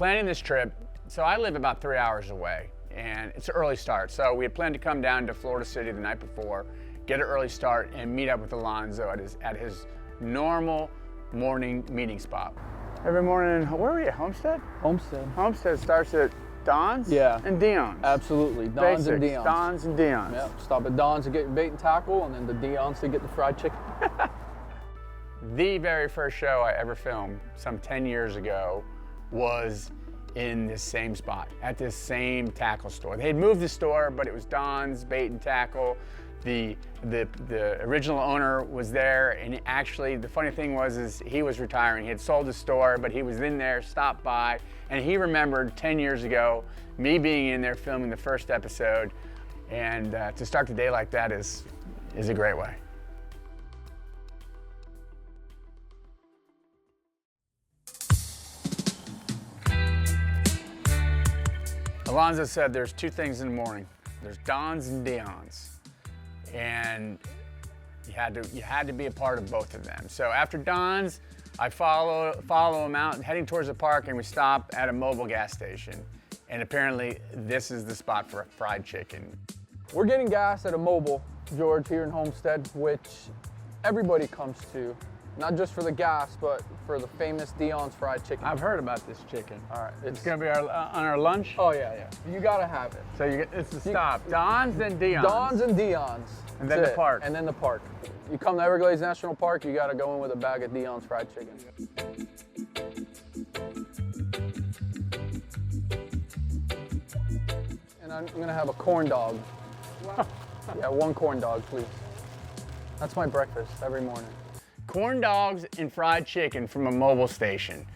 planning this trip, so I live about 3 hours away, and it's an early start. So we had planned to come down to Florida City the night before, get an early start, and meet up with Alonzo at his normal morning meeting spot. Every morning, where were you, Homestead? Homestead. Homestead starts at Don's and Dion's. Absolutely, Don's and Basics, Dion's. Don's and Dion's. Yep, stop at Don's to get your bait and tackle, and then the Dion's to get the fried chicken. The very first show I ever filmed, some 10 years ago, was in this same spot, at this same tackle store. They had moved the store, but it was Don's Bait and Tackle. The original owner was there, and actually the funny thing was is he was retiring. He had sold the store, but he was in there, stopped by, and he remembered 10 years ago me being in there filming the first episode, and to start the day like that is a great way. Alonzo said there's two things in the morning. There's Don's and Dion's. And you had to be a part of both of them. So after Don's, I follow him out and heading towards the park, and we stop at a mobile gas station. And apparently this is the spot for a fried chicken. We're getting gas at a mobile, George, here in Homestead, which everybody comes to. Not just for the gas, but for the famous Dion's fried chicken. I've heard about this chicken. All right. It's gonna be on our lunch? Oh yeah. You gotta have it. So it's the stop. Don's and Dion's. Don's and Dion's. And then the park. And then the park. You come to Everglades National Park, you gotta go in with a bag of Dion's fried chicken. And I'm gonna have a corn dog. Yeah, one corn dog, please. That's my breakfast every morning. Corn dogs and fried chicken from a mobile station.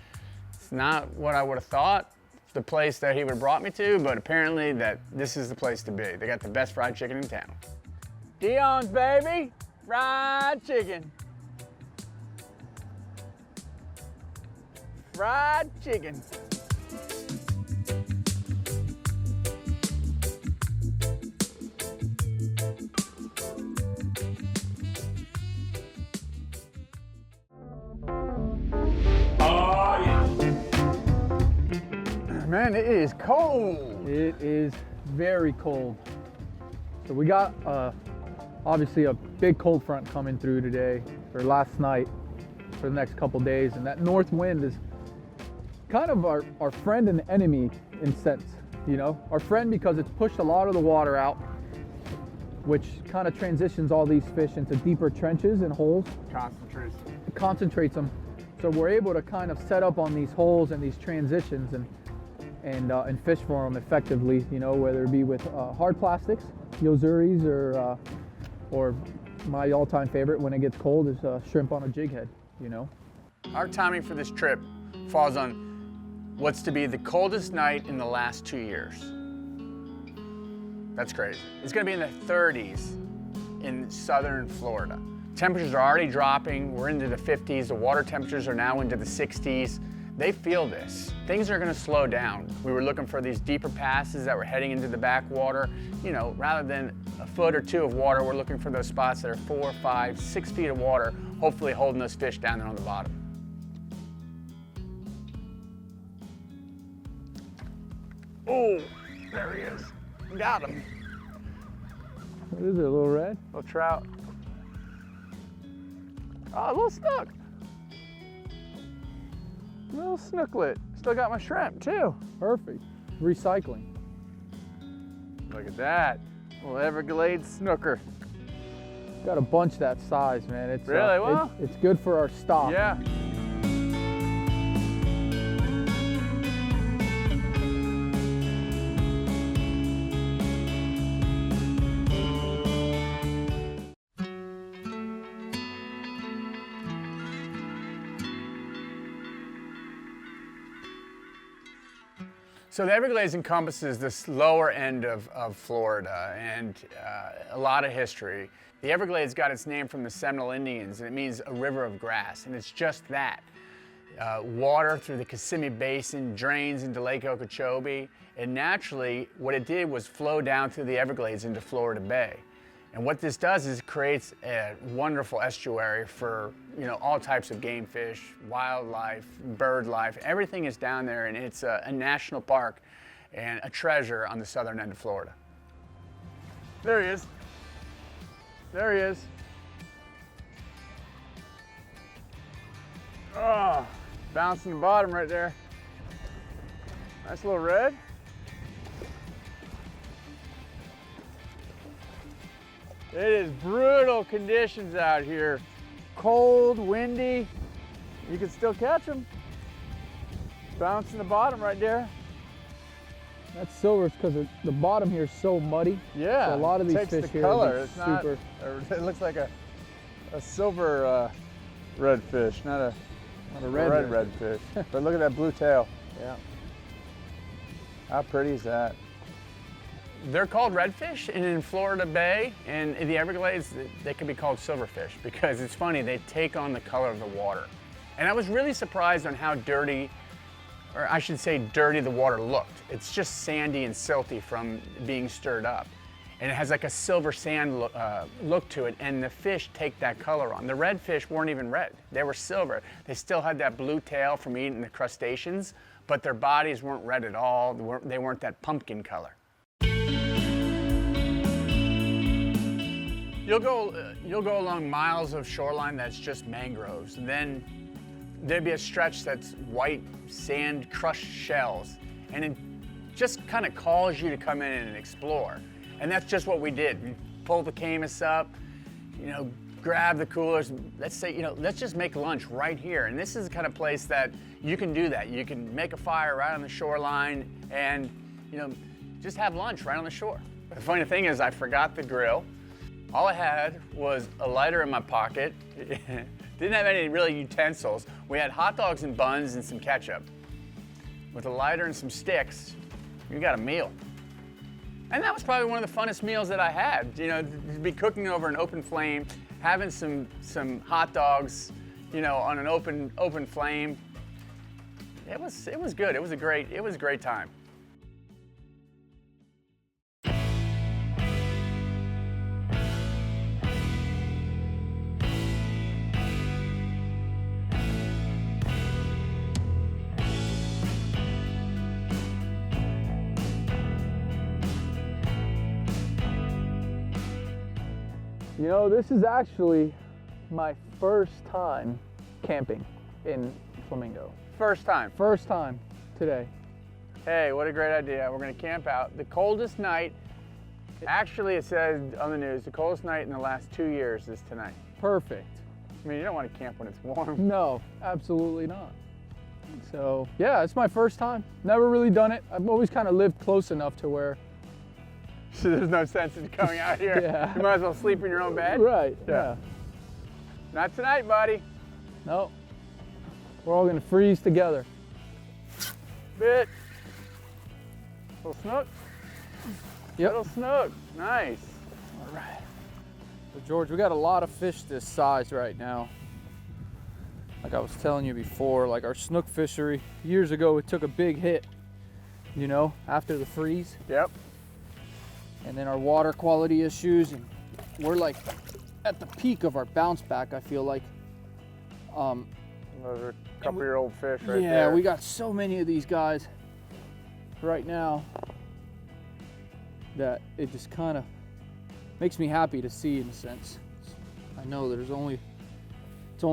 It's not what I would have thought, the place that he would have brought me to, but apparently this is the place to be. They got the best fried chicken in town. Dion's, baby, fried chicken. Fried chicken. Man, it is cold. It is very cold. So we got obviously a big cold front coming through today, or last night, for the next couple days, and that north wind is kind of our friend and enemy in sense, you know? Our friend because it's pushed a lot of the water out, which kind of transitions all these fish into deeper trenches and holes. It concentrates them. So we're able to kind of set up on these holes and these transitions and fish for them effectively, you know, whether it be with hard plastics, yozuris, or my all-time favorite when it gets cold is shrimp on a jig head, you know. Our timing for this trip falls on what's to be the coldest night in the last 2 years. That's crazy. It's gonna be in the 30s in southern Florida. Temperatures are already dropping. We're into the 50s. The water temperatures are now into the 60s. They feel this. Things are gonna slow down. We were looking for these deeper passes that were heading into the backwater. You know, rather than a foot or two of water, we're looking for those spots that are 4, 5, 6 feet of water, hopefully holding those fish down there on the bottom. Oh, there he is. Got him. What is it, a little red? Little trout. Oh, a little snook. Little snooklet. Still got my shrimp too. Perfect. Recycling. Look at that. Little Everglades snooker. Got a bunch that size, man. It's really well. It's good for our stock. Yeah. So the Everglades encompasses this lower end of Florida and a lot of history. The Everglades got its name from the Seminole Indians, and it means a river of grass, and it's just that. Water through the Kissimmee Basin drains into Lake Okeechobee, and naturally what it did was flow down through the Everglades into Florida Bay. And what this does is it creates a wonderful estuary for, you know, all types of game fish, wildlife, bird life. Everything is down there, and it's a national park and a treasure on the southern end of Florida. There he is. There he is. Oh, bouncing the bottom right there. Nice little red. It is brutal conditions out here. Cold, windy. You can still catch them. Bouncing the bottom right there. That's silver because the bottom here is so muddy. Yeah, So a lot of these takes fish the here color. are It's not, super. it looks like a silver redfish, not a red redfish. But look at that blue tail. Yeah. How pretty is that? They're called redfish, and in Florida Bay and in the Everglades, they can be called silverfish because it's funny, they take on the color of the water. And I was really surprised on how dirty, or I should say dirty, the water looked. It's just sandy and silty from being stirred up. And it has like a silver sand look to it, and the fish take that color on. The redfish weren't even red, they were silver. They still had that blue tail from eating the crustaceans, but their bodies weren't red at all. They weren't that pumpkin color. You'll go along miles of shoreline that's just mangroves, and then there'd be a stretch that's white sand crushed shells, and it just kind of calls you to come in and explore. And that's just what we did. We pulled the camas up, you know, grab the coolers. Let's say, you know, let's just make lunch right here. And this is the kind of place that you can do that. You can make a fire right on the shoreline and, you know, just have lunch right on the shore. The funny thing is I forgot the grill. All I had was a lighter in my pocket. Didn't have any really utensils. We had hot dogs and buns and some ketchup. With a lighter and some sticks, you got a meal. And that was probably one of the funnest meals that I had. You know, to be cooking over an open flame, having some hot dogs, you know, on an open flame. It was good. It was a great time. You know, this is actually my first time camping in Flamingo. First time. First time today. Hey, what a great idea. We're gonna camp out. The coldest night, actually it says on the news, the coldest night in the last 2 years is tonight. Perfect. I mean, you don't want to camp when it's warm. No, absolutely not. So yeah, it's my first time. Never really done it. I've always kind of lived close enough to where So there's no sense in coming out here. Yeah. You might as well sleep in your own bed. Right, yeah. Not tonight, buddy. No, we're all gonna freeze together. Bit. Little snook. Yep. Little snook. Nice. All right. So George, we got a lot of fish this size right now. Like I was telling you before, like our snook fishery, years ago it took a big hit, you know, after the freeze. Yep. And then our water quality issues, and we're like at the peak of our bounce back, I feel like. Those are a couple-year-old fish right there. Yeah, we got so many of these guys right now that it just kind of makes me happy to see, in a sense. I know it's only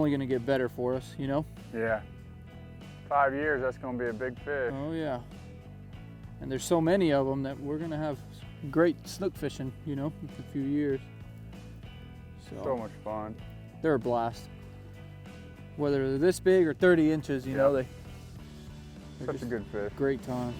going to get better for us, you know? Yeah. 5 years, that's going to be a big fish. Oh yeah. And there's so many of them that we're going to have great snook fishing, you know, in a few years. So much fun. They're a blast. Whether they're this big or 30 inches, you know, they're Such a good fish. great time.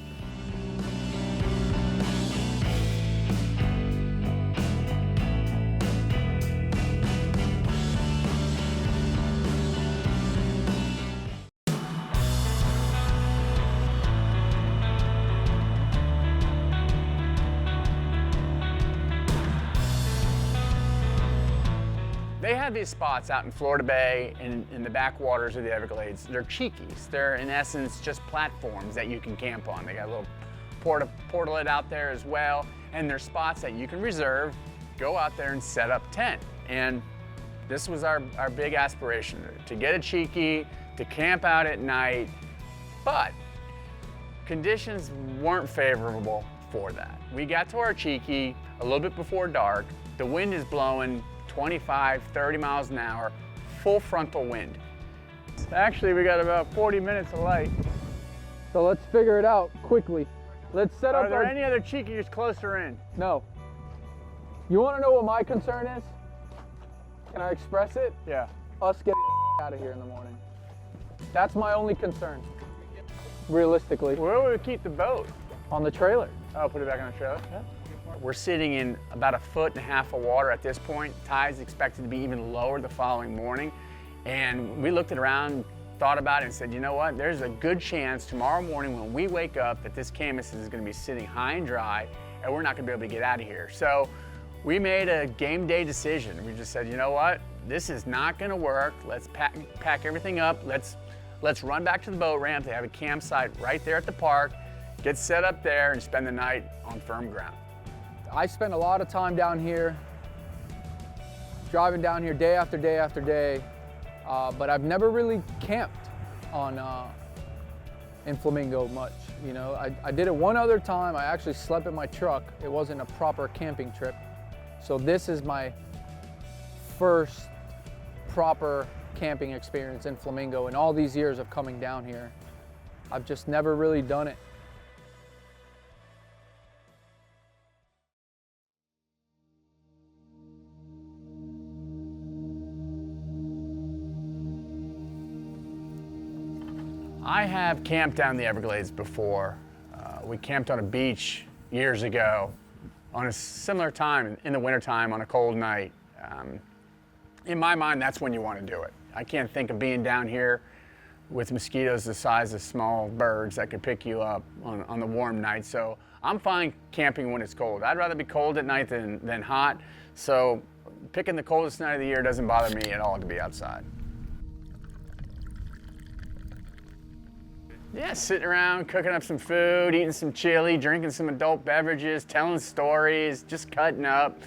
They have these spots out in Florida Bay and in the backwaters of the Everglades. They're cheekies. They're in essence just platforms that you can camp on. They got a little portalet out there as well, and they're spots that you can reserve go out there and set up tent. And this was our big aspiration, to get a cheeky, to camp out at night, but conditions weren't favorable for that. We got to our cheeky a little bit before dark. The wind is blowing 25, 30 miles an hour, full frontal wind. Actually, we got about 40 minutes of light. So let's figure it out quickly. Let's set up Are there any other cheekies closer in? No. You want to know what my concern is? Can I express it? Yeah. Us getting out of here in the morning. That's my only concern, realistically. Where would we keep the boat? On the trailer. Oh, put it back on the trailer? Yeah. We're sitting in about 1.5 feet of water at this point. Tide's expected to be even lower the following morning. And we looked around, thought about it, and said, you know what? There's a good chance tomorrow morning when we wake up that this canvas is going to be sitting high and dry, and we're not going to be able to get out of here. So we made a game day decision. We just said, you know what? This is not going to work. Let's pack everything up. Let's run back to the boat ramp. They have a campsite right there at the park. Get set up there and spend the night on firm ground. I spend a lot of time down here, driving down here day after day after day, but I've never really camped in Flamingo much. You know, I did it one other time. I actually slept in my truck. It wasn't a proper camping trip. So this is my first proper camping experience in Flamingo in all these years of coming down here. I've just never really done it. I have camped down the Everglades before. We camped on a beach years ago on a similar time in the wintertime on a cold night. In my mind, that's when you want to do it. I can't think of being down here with mosquitoes the size of small birds that could pick you up on the warm night. So I'm fine camping when it's cold. I'd rather be cold at night than hot. So picking the coldest night of the year doesn't bother me at all to be outside. Yeah, sitting around, cooking up some food, eating some chili, drinking some adult beverages, telling stories, just cutting up.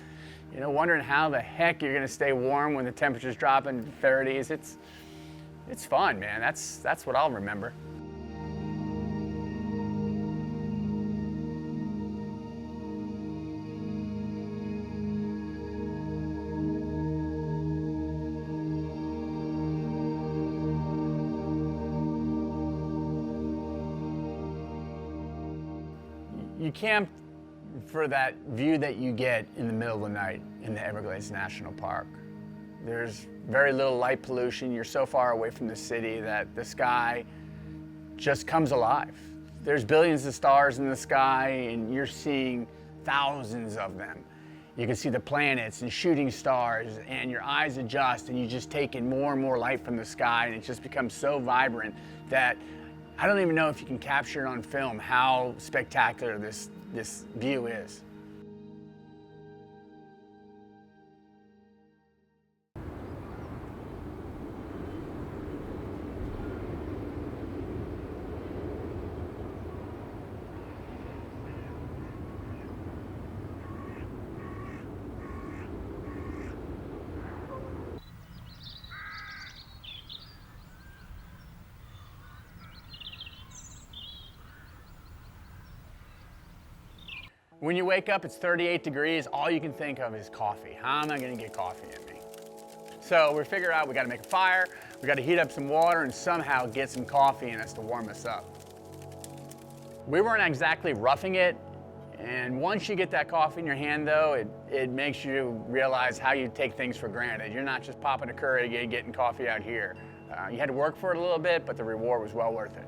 You know, wondering how the heck you're gonna stay warm when the temperature's dropping 30s. It's fun, man. That's what I'll remember. You camp for that view that you get in the middle of the night in the Everglades National Park. There's very little light pollution. You're so far away from the city that the sky just comes alive. There's billions of stars in the sky and you're seeing thousands of them. You can see the planets and shooting stars and your eyes adjust and you just take in more and more light from the sky and it just becomes so vibrant that I don't even know if you can capture it on film how spectacular this view is. When you wake up, it's 38 degrees. All you can think of is coffee. How am I gonna get coffee in me? So we figure out we gotta make a fire, we gotta heat up some water and somehow get some coffee in us to warm us up. We weren't exactly roughing it, and once you get that coffee in your hand though, it makes you realize how you take things for granted. You're not just popping a curry and getting coffee out here. You had to work for it a little bit, but the reward was well worth it.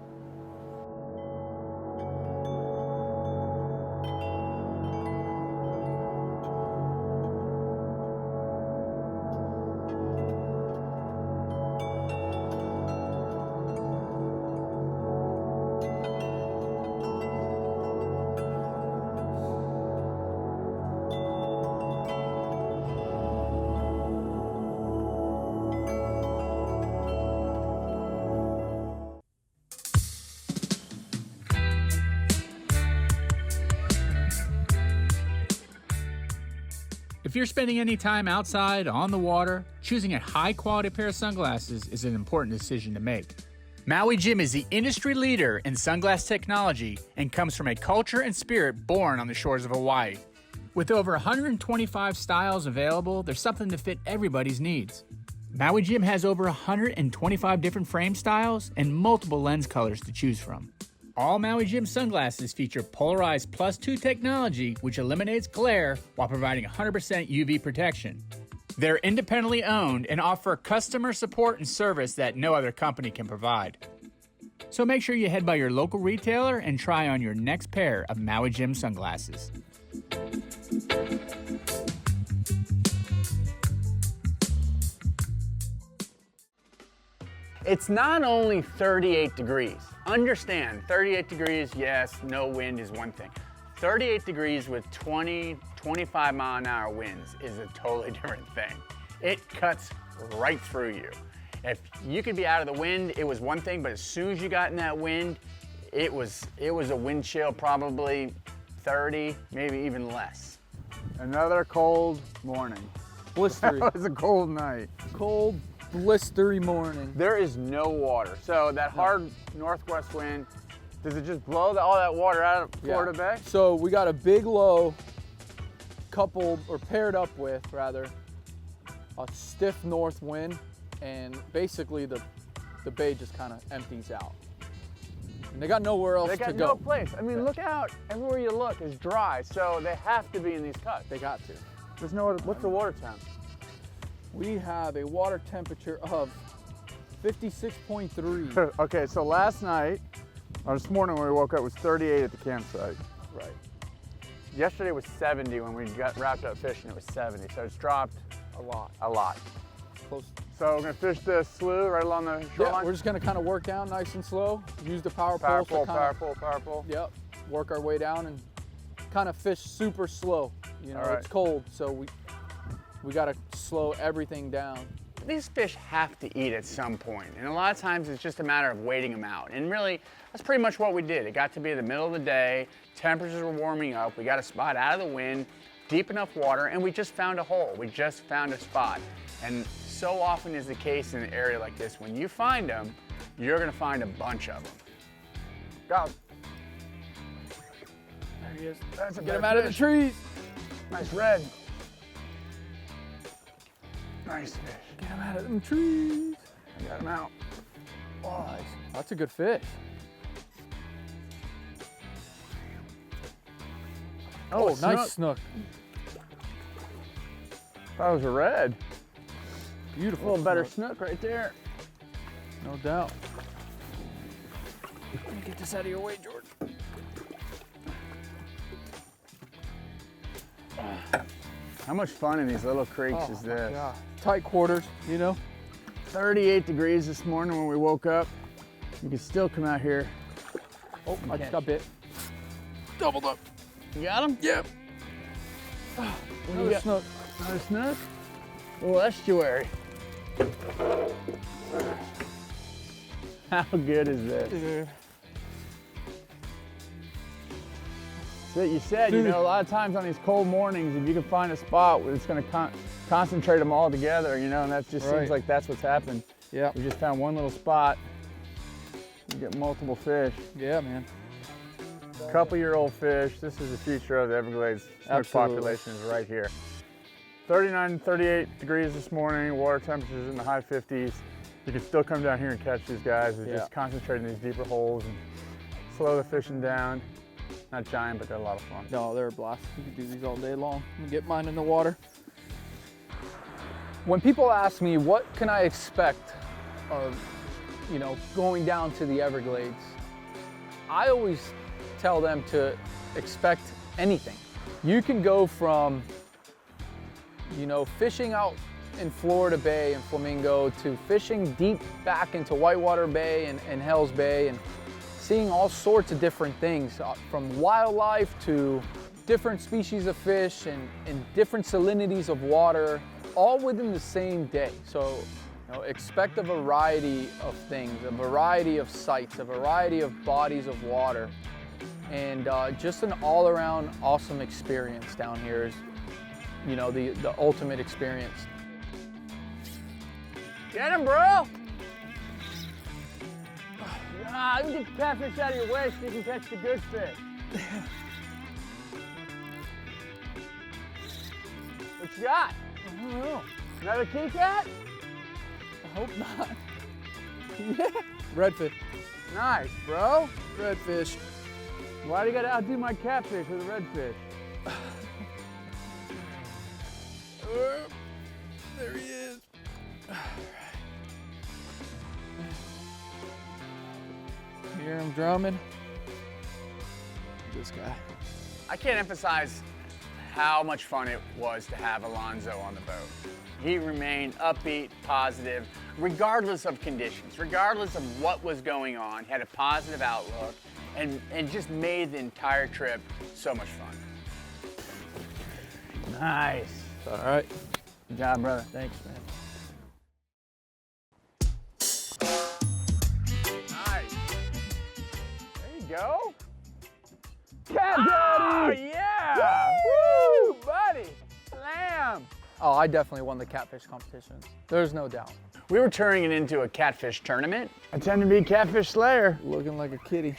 If you're spending any time outside, on the water, choosing a high-quality pair of sunglasses is an important decision to make. Maui Jim is the industry leader in sunglass technology and comes from a culture and spirit born on the shores of Hawaii. With over 125 styles available, there's something to fit everybody's needs. Maui Jim has over 125 different frame styles and multiple lens colors to choose from. All Maui Jim sunglasses feature polarized +2 technology, which eliminates glare while providing 100% UV protection. They're independently owned and offer customer support and service that no other company can provide. So make sure you head by your local retailer and try on your next pair of Maui Jim sunglasses. It's not only 38 degrees. Understand, 38 degrees, yes, no wind is one thing. 38 degrees with 20, 25 mile an hour winds is a totally different thing. It cuts right through you. If you could be out of the wind, it was one thing, but as soon as you got in that wind, it was a wind chill, probably 30, maybe even less. Another cold morning. Blistery. It was a cold night. Cold, blistery morning. There is no water. So that hard northwest wind, does it just blow all that water out of Florida Bay? So we got a big low coupled, or paired up with rather, a stiff north wind, and basically the bay just kind of empties out. And they got nowhere else to go. They got no place. I mean, look out. Everywhere you look is dry, so they have to be in these cuts. They got to. There's no other, what's the water temp? We have a water temperature of 56.3. Okay, so last night, or this morning when we woke up, it was 38 at the campsite. Right. Yesterday was 70 when we got wrapped up fishing. It was 70, so it's dropped A lot. a lot. Close. So we're gonna fish the slough right along the shoreline. Yeah, we're just gonna kind of work down nice and slow. Use the power Power pole pull, to power kind pull, power pull. of, yep, work our way down and kind of fish super slow. You know, All right. it's cold, so we gotta slow everything down. These fish have to eat at some point, and a lot of times it's just a matter of waiting them out. And really, that's pretty much what we did. It got to be the middle of the day, temperatures were warming up, we got a spot out of the wind, deep enough water, and we just found a hole. We just found a spot. And so often is the case in an area like this, when you find them, you're gonna find a bunch of them. Go. There he is. That's a Get better him out of the fish. trees. Nice red. Nice fish. Get him out of them trees. I got him out. Oh, that's a good fish. Oh, nice snook. That was a red. A Beautiful. little better snook. snook right there. No doubt. Let me get this out of your way, Jordan. How much fun in these little creeks Oh, is my this? God. Tight quarters, you know? 38 degrees this morning when we woke up. You can still come out here. Oh, I just got bit. Doubled up. You got him? Yep. What do you Another got? snook. Another snook? Little estuary. How good is this? Dude. So you said, you Dude. know, a lot of times on these cold mornings, if you can find a spot where it's going to concentrate them all together, you know, and that just Right. seems like that's what's happened. Yeah. We just found one little spot. You get multiple fish. Yeah, man. Couple-year-old fish. This is the future of the Everglades snook Absolutely. population is right here. 39, 38 degrees this morning. Water temperatures in the high 50s. You can still come down here and catch these guys. They just concentrate in these deeper holes and slow the fishing down. Not giant, but they're a lot of fun. No, they're a blast. You can do these all day long. Let me get mine in the water. When people ask me what can I expect of, you know, going down to the Everglades, I always tell them to expect anything. You can go from, you know, fishing out in Florida Bay and Flamingo to fishing deep back into Whitewater Bay and Hells Bay and seeing all sorts of different things, from wildlife to different species of fish and different salinities of water, all within the same day. So, you know, expect a variety of things, a variety of sights, a variety of bodies of water, and just an all-around awesome experience down here. you know, the ultimate experience. Get him, bro! Ah, you get the catfish out of your way so you can catch the good fish. What you got? I don't know. Another key cat? I hope not. Yeah. Redfish. Nice, bro. Redfish. Why do you gotta outdo my catfish with a redfish? There he is. Hear him drumming. This guy. I can't emphasize how much fun it was to have Alonzo on the boat. He remained upbeat, positive, regardless of conditions, regardless of what was going on. He had a positive outlook and just made the entire trip so much fun. Nice. All right. Good job, brother. Thanks, man. Nice. There you go. Cat Daddy! Oh, yeah! Woo, buddy! Slam! Oh, I definitely won the catfish competition. There's no doubt. We were turning it into a catfish tournament. I tend to be catfish slayer. Looking like a kitty.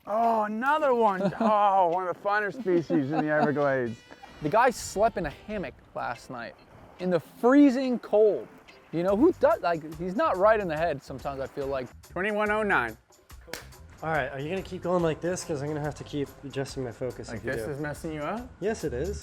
Oh, another one. Oh, one of the finer species in the Everglades. The guy slept in a hammock last night in the freezing cold. You know, who does, like, he's not right in the head sometimes, I feel like. 2109. All right, are you gonna keep going like this? Because I'm gonna have to keep adjusting my focus. Like if you this do. is messing you up? Yes, it is.